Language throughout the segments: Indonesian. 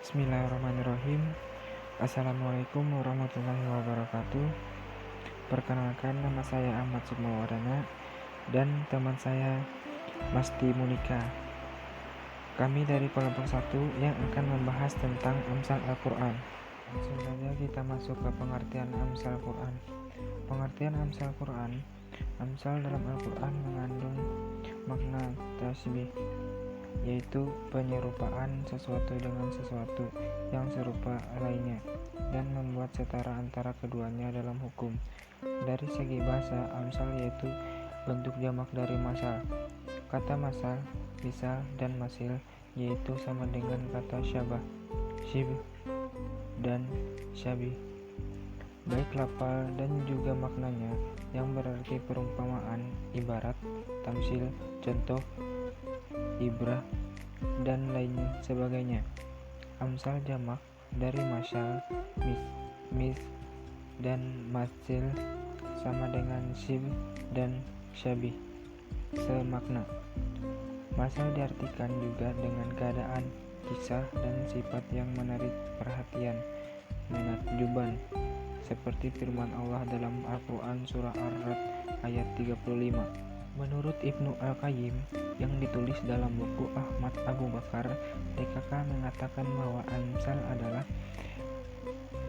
Bismillahirrahmanirrahim. Assalamualaikum warahmatullahi wabarakatuh. Perkenalkan, nama saya Ahmad Sukmawardana dan teman saya Masti Munika. Kami dari kelompok 1 yang akan membahas tentang Amsal Al-Quran. Langsung saja kita masuk ke pengertian Amsal Quran. Pengertian Amsal Quran. Amsal dalam Al-Quran mengandung makna tasybih, yaitu penyerupaan sesuatu dengan sesuatu yang serupa lainnya dan membuat setara antara keduanya dalam hukum. Dari segi bahasa, amsal yaitu bentuk jamak dari masal. Kata masal, misal, dan masil yaitu sama dengan kata syabah, syibh, dan syabih, baik lafal dan juga maknanya, yang berarti perumpamaan, ibarat, tamsil, contoh, ibrah, dan lain sebagainya. Amsal jamak dari masyal, mis, dan masil sama dengan syibh dan syabih, semakna. Masal diartikan juga dengan keadaan, kisah, dan sifat yang menarik perhatian, menakjubkan, seperti firman Allah dalam Al-Quran surah Ar-Ra'd ayat 35. Menurut Ibnu Al-Qayyim yang ditulis dalam buku Ahmad Abu Bakar, DKK mengatakan bahwa amsal adalah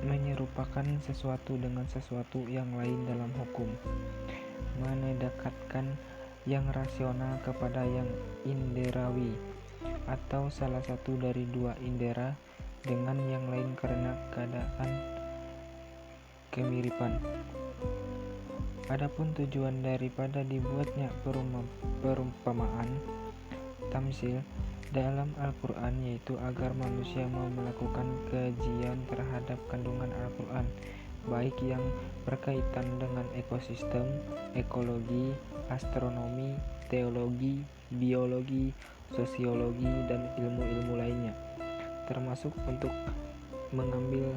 menyerupakan sesuatu dengan sesuatu yang lain dalam hukum, mendekatkan yang rasional kepada yang inderawi, atau salah satu dari dua indera dengan yang lain karena keadaan kemiripan. Adapun tujuan daripada dibuatnya perumpamaan tamsil dalam Al-Quran yaitu agar manusia mau melakukan kajian terhadap kandungan Al-Quran, baik yang berkaitan dengan ekosistem, ekologi, astronomi, teologi, biologi, sosiologi, dan ilmu-ilmu lainnya, termasuk untuk mengambil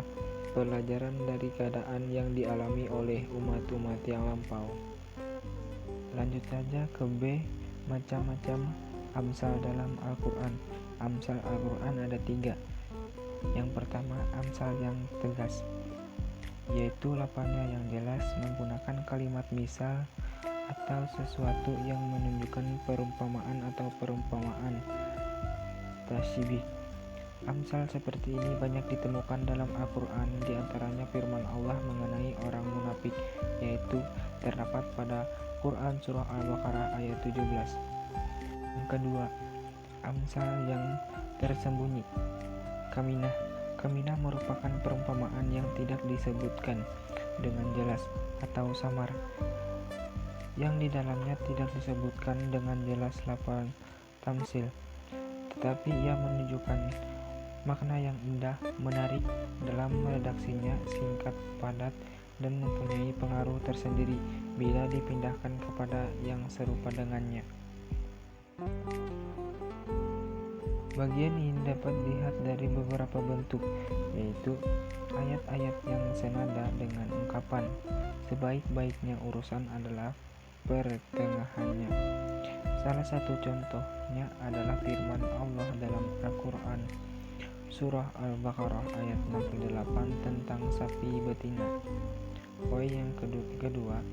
pelajaran dari keadaan yang dialami oleh umat-umat yang lampau. Lanjut saja ke B, macam-macam amsal dalam Al-Quran. Amsal Al-Quran ada 3. Yang pertama, amsal yang tegas, yaitu lafalnya yang jelas menggunakan kalimat misal atau sesuatu yang menunjukkan perumpamaan atau perumpamaan tasybih. Amsal seperti ini banyak ditemukan dalam Al-Quran, diantaranya firman Allah mengenai orang munafik, yaitu terdapat pada Quran surah Al-Baqarah ayat 17. Yang kedua, amsal yang tersembunyi. Kaminah merupakan perumpamaan yang tidak disebutkan dengan jelas atau samar, yang di dalamnya tidak disebutkan dengan jelas lafal tamsil, tetapi ia menunjukkan makna yang indah, menarik dalam redaksinya, singkat, padat, dan mempunyai pengaruh tersendiri bila dipindahkan kepada yang serupa dengannya. Bagian ini dapat dilihat dari beberapa bentuk, yaitu ayat-ayat yang senada dengan ungkapan, sebaik-baiknya urusan adalah pertengahannya. Salah satu contohnya adalah firman Allah dalam Al-Quran surah Al-Baqarah ayat 68 tentang sapi betina. Poin yang kedua,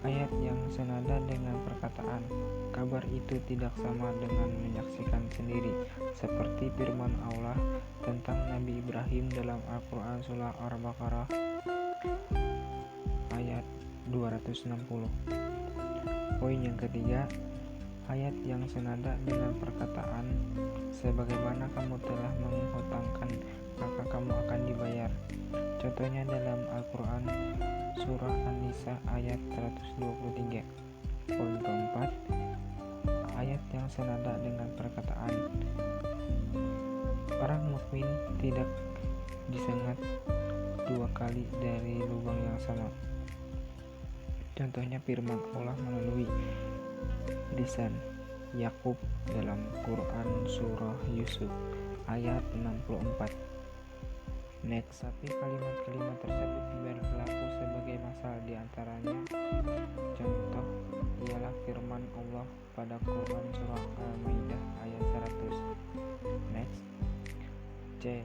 ayat yang senada dengan perkataan, kabar itu tidak sama dengan menyaksikan sendiri, seperti firman Allah tentang Nabi Ibrahim dalam Al-Quran surah Al-Baqarah ayat 260. Poin yang ketiga, ayat yang senada dengan perkataan, sebagaimana kamu telah menghutangkan, maka kamu akan dibayar. Contohnya dalam Al-Quran surah An-Nisa ayat 123. Poin keempat, ayat yang senada dengan perkataan, orang mukmin tidak disengat 2 kali dari lubang yang sama. Contohnya firman Allah melalui lisan Yakub dalam Quran surah Yusuf ayat 64. Next, tapi kalimat-kalimat tersebut berlaku sebagai masal, diantaranya contoh ialah firman Allah pada Quran surah Al-Maidah ayat 100. Next, C.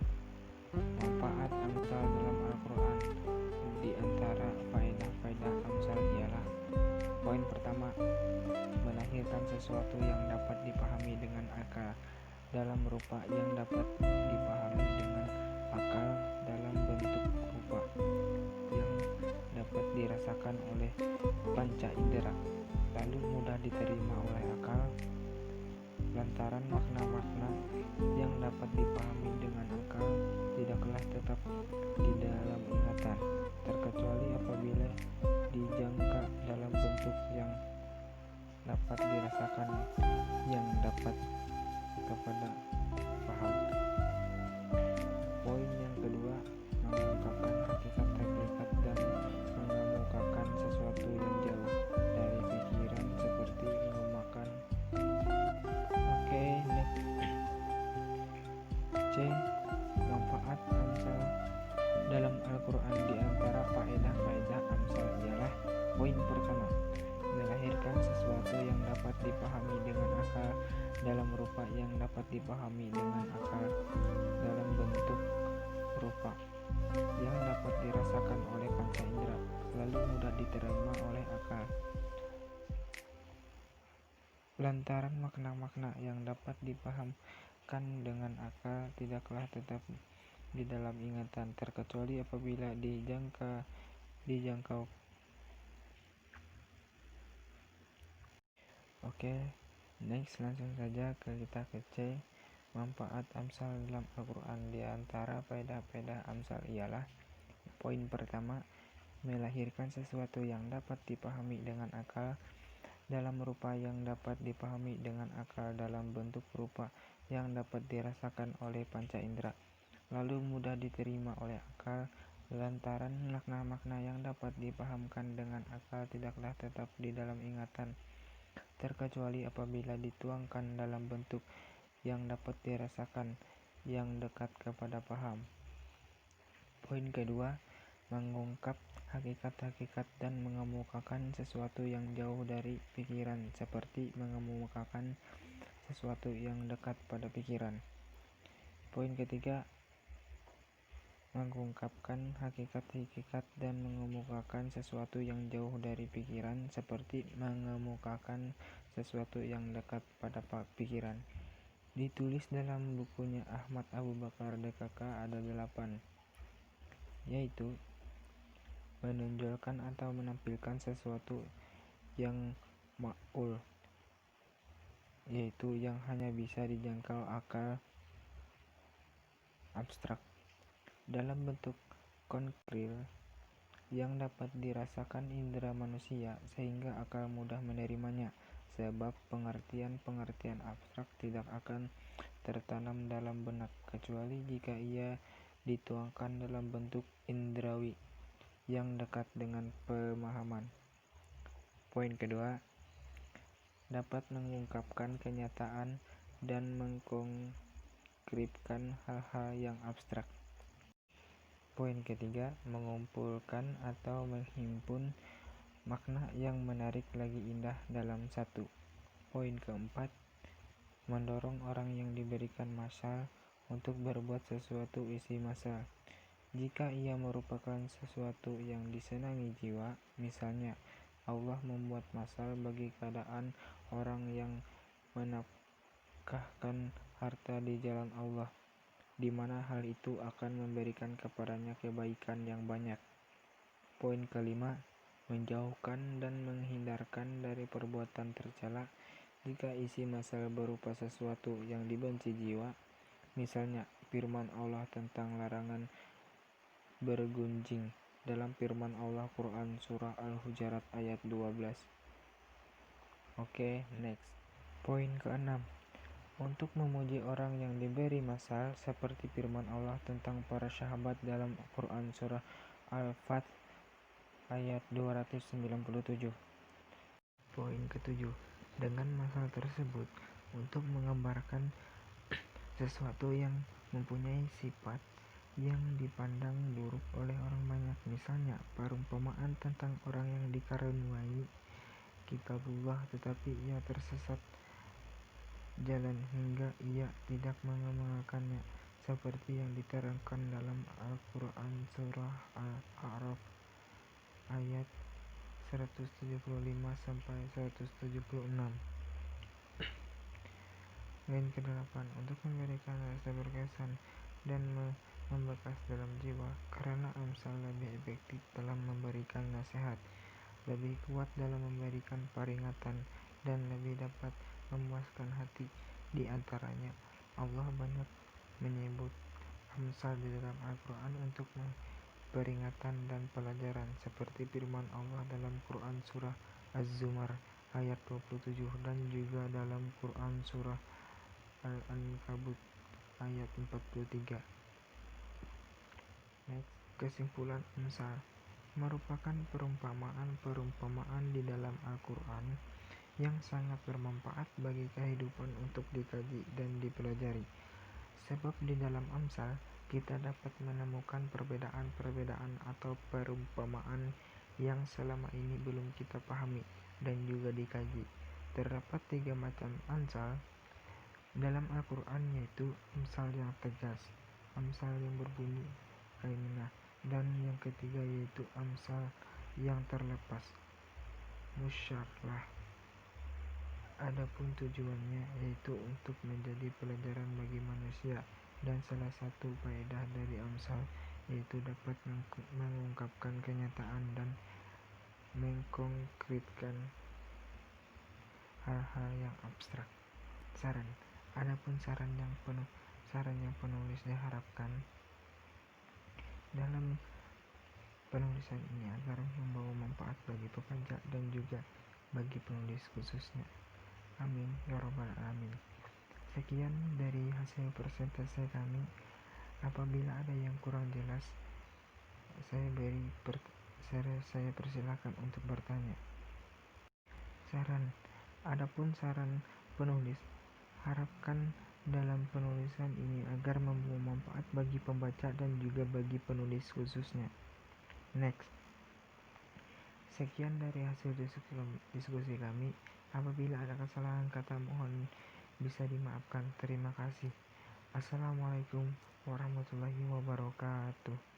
Manfaat amsal dalam Al-Quran. Di antara faedah-faedah amsal ialah: poin pertama, melahirkan sesuatu yang dapat dipahami dengan akal dalam rupa yang dapat dipahami dengan akal dalam bentuk rupa yang dapat dirasakan oleh panca indera, lalu mudah diterima oleh akal lantaran makna-makna yang dapat dipahami dengan akal tidaklah tetap di dalam ingatan, terkecuali apabila dijangka dalam bentuk yang dapat dirasakan yang dapat kepada paham. Poin yang kedua, mengungkapkan hakikat-hakikat dan mengemukakan sesuatu yang jauh dari pikiran seperti mengemukakan. Oke, next. C. Manfaat amsal dalam Al-Quran. Di antara faedah-faedah amsal ialah: poin pertama, melahirkan sesuatu yang dapat dipahami dengan akal dalam rupa yang dapat dipahami dengan akal dalam bentuk rupa yang dapat dirasakan oleh panca indera, lalu mudah diterima oleh akal lantaran makna-makna yang dapat dipahamkan dengan akal tidaklah tetap di dalam ingatan, terkecuali apabila dijangkau. Oke, next, langsung saja kita ke C. Manfaat amsal dalam Al-Quran. Di antara faedah-faedah amsal ialah: poin pertama, melahirkan sesuatu yang dapat dipahami dengan akal dalam rupa yang dapat dipahami dengan akal dalam bentuk rupa yang dapat dirasakan oleh panca indera, lalu mudah diterima oleh akal lantaran makna-makna yang dapat dipahamkan dengan akal tidaklah tetap di dalam ingatan, terkecuali apabila dituangkan dalam bentuk yang dapat dirasakan yang dekat kepada paham. Poin kedua, mengungkap hakikat-hakikat dan mengemukakan sesuatu yang jauh dari pikiran seperti mengemukakan sesuatu yang dekat pada pikiran. Poin ketiga, mengungkapkan hakikat-hakikat dan mengemukakan sesuatu yang jauh dari pikiran seperti mengemukakan sesuatu yang dekat pada pikiran. Ditulis dalam bukunya Ahmad Abu Bakar DKK ada 8, yaitu menonjolkan atau menampilkan sesuatu yang ma'ul, yaitu yang hanya bisa dijangkau akal abstrak, dalam bentuk konkret yang dapat dirasakan indera manusia sehingga akal mudah menerimanya, sebab pengertian-pengertian abstrak tidak akan tertanam dalam benak kecuali jika ia dituangkan dalam bentuk indrawi yang dekat dengan pemahaman. Poin kedua, dapat mengungkapkan kenyataan dan mengkonkripkan hal-hal yang abstrak. Poin ketiga, mengumpulkan atau menghimpun makna yang menarik lagi indah dalam satu. Poin keempat, mendorong orang yang diberikan masal untuk berbuat sesuatu isi masal jika ia merupakan sesuatu yang disenangi jiwa. Misalnya, Allah membuat masal bagi keadaan orang yang menafkahkan harta di jalan Allah, di mana hal itu akan memberikan kepadanya kebaikan yang banyak. Poin kelima, menjauhkan dan menghindarkan dari perbuatan tercela jika isi masal berupa sesuatu yang dibenci jiwa. Misalnya, firman Allah tentang larangan bergunjing dalam firman Allah Quran Surah Al-Hujurat ayat 12. Oke, next. Poin keenam, untuk memuji orang yang diberi masal seperti firman Allah tentang para sahabat dalam Quran Surah Al-Fath ayat 297. Poin ketujuh, dengan masal tersebut untuk menggambarkan sesuatu yang mempunyai sifat yang dipandang buruk oleh orang banyak. Misalnya, perumpamaan tentang orang yang dikaruniai kitabullah tetapi ia tersesat jalan hingga ia tidak mengamalkannya, seperti yang diterangkan dalam Al-Quran surah Al-A'raf ayat 175-176. Lain ke-8, untuk memberikan rasa berkesan dan membekas dalam jiwa, karena amsal lebih efektif dalam memberikan nasihat, lebih kuat dalam memberikan peringatan, dan lebih dapat memuaskan hati. Di antaranya, Allah banyak menyebut amsal di dalam Al-Quran untuk peringatan dan pelajaran, seperti firman Allah dalam Quran surah Az-Zumar ayat 27 dan juga dalam Quran surah Al-Ankabut ayat 43. Next, kesimpulan amsal merupakan perumpamaan di dalam Al-Quran yang sangat bermanfaat bagi kehidupan untuk dikaji dan dipelajari. Sebab di dalam amsal kita dapat menemukan perbedaan atau perumpamaan yang selama ini belum kita pahami dan juga dikaji. Terdapat 3 macam amsal dalam Al-Quran, yaitu amsal yang tegas, amsal yang berbunyi kainah, dan yang ketiga yaitu amsal yang terlepas, musyarlah. Adapun tujuannya yaitu untuk menjadi pelajaran bagi manusia, dan salah satu faedah dari amsal yaitu dapat mengungkapkan kenyataan dan mengkonkretkan hal-hal yang abstrak. Saran. Adapun saran yang penulis diharapkan dalam penulisan ini agar membawa manfaat bagi pembaca dan juga bagi penulis khususnya. Amin ya rabbal alamin. Sekian dari hasil persentase kami. Apabila ada yang kurang jelas, saya persilakan untuk bertanya. Saran. Adapun saran penulis, harapkan dalam penulisan ini agar membawa manfaat bagi pembaca dan juga bagi penulis khususnya. Next. Sekian dari hasil diskusi kami. Apabila ada kesalahan kata, mohon bisa dimaafkan. Terima kasih. Assalamualaikum warahmatullahi wabarakatuh.